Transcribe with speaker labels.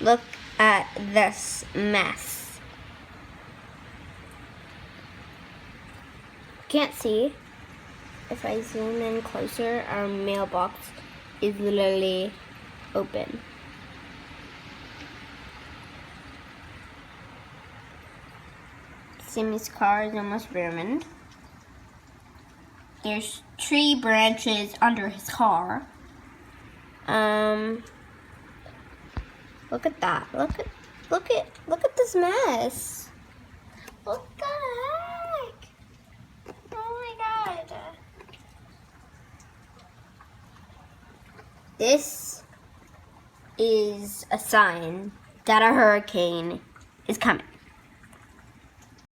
Speaker 1: Look at this mess. Can't see. If I zoom in closer, our mailbox is literally open. Simmy's car is almost ruined. There's tree branches under his car. Look at that. Look at this mess. What the heck? Oh my god. This is a sign that a hurricane is coming.